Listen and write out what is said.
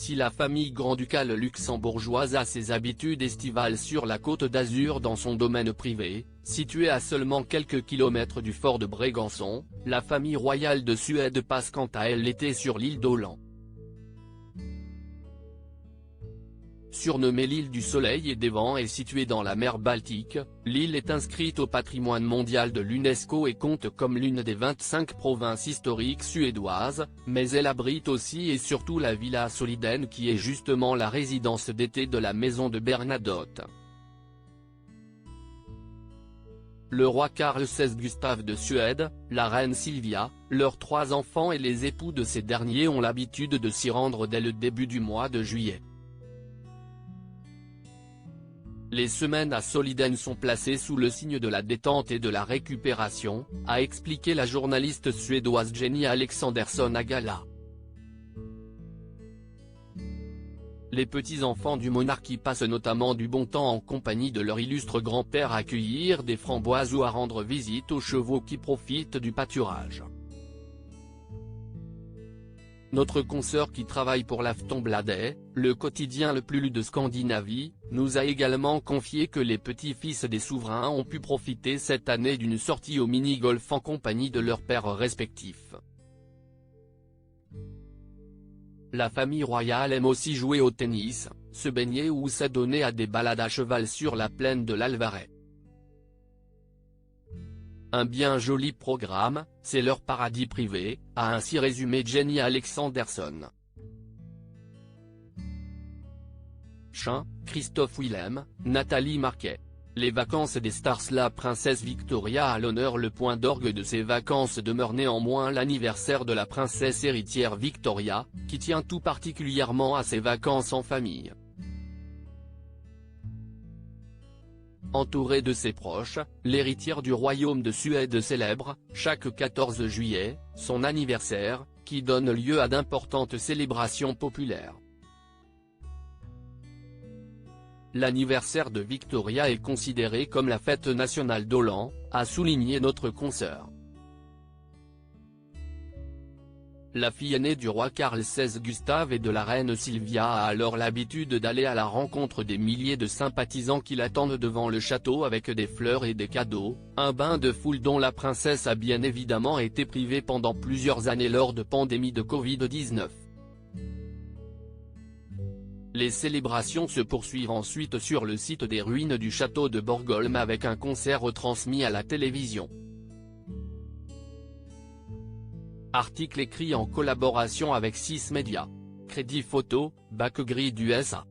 Si la famille grand-ducale luxembourgeoise a ses habitudes estivales sur la Côte d'Azur dans son domaine privé, situé à seulement quelques kilomètres du fort de Brégançon, la famille royale de Suède passe quant à elle l'été sur l'île d'Åland. Surnommée l'île du Soleil et des Vents et située dans la mer Baltique, l'île est inscrite au patrimoine mondial de l'UNESCO et compte comme l'une des 25 provinces historiques suédoises, mais elle abrite aussi et surtout la Villa Soliden qui est justement la résidence d'été de la maison de Bernadotte. Le roi Carl XVI Gustave de Suède, la reine Silvia, leurs 3 enfants et les époux de ces derniers ont l'habitude de s'y rendre dès le début du mois de juillet. Les semaines à Soliden sont placées sous le signe de la détente et de la récupération, a expliqué la journaliste suédoise Jenny Alexandersson à Gala. Les petits-enfants du monarque y passent notamment du bon temps en compagnie de leur illustre grand-père à cueillir des framboises ou à rendre visite aux chevaux qui profitent du pâturage. Notre consoeur qui travaille pour l'Aftonbladet, le quotidien le plus lu de Scandinavie, nous a également confié que les petits-fils des souverains ont pu profiter cette année d'une sortie au mini-golf en compagnie de leurs pères respectifs. La famille royale aime aussi jouer au tennis, se baigner ou s'adonner à des balades à cheval sur la plaine de l'Alvaret. Un bien joli programme, c'est leur paradis privé, a ainsi résumé Jenny Alexandersson. Chin, Christophe Willem, Nathalie Marquet. Les vacances des stars. La princesse Victoria à l'honneur. Le point d'orgue de ces vacances demeure néanmoins l'anniversaire de la princesse héritière Victoria, qui tient tout particulièrement à ses vacances en famille. Entourée de ses proches, l'héritière du royaume de Suède célèbre, chaque 14 juillet, son anniversaire, qui donne lieu à d'importantes célébrations populaires. L'anniversaire de Victoria est considéré comme la fête nationale d'Åland, a souligné notre consoeur. La fille aînée du roi Carl XVI Gustave et de la reine Silvia a alors l'habitude d'aller à la rencontre des milliers de sympathisants qui l'attendent devant le château avec des fleurs et des cadeaux, un bain de foule dont la princesse a bien évidemment été privée pendant plusieurs années lors de pandémie de Covid-19. Les célébrations se poursuivent ensuite sur le site des ruines du château de Borgholm avec un concert retransmis à la télévision. Article écrit en collaboration avec 6 médias. Crédit photo, Backgrid USA.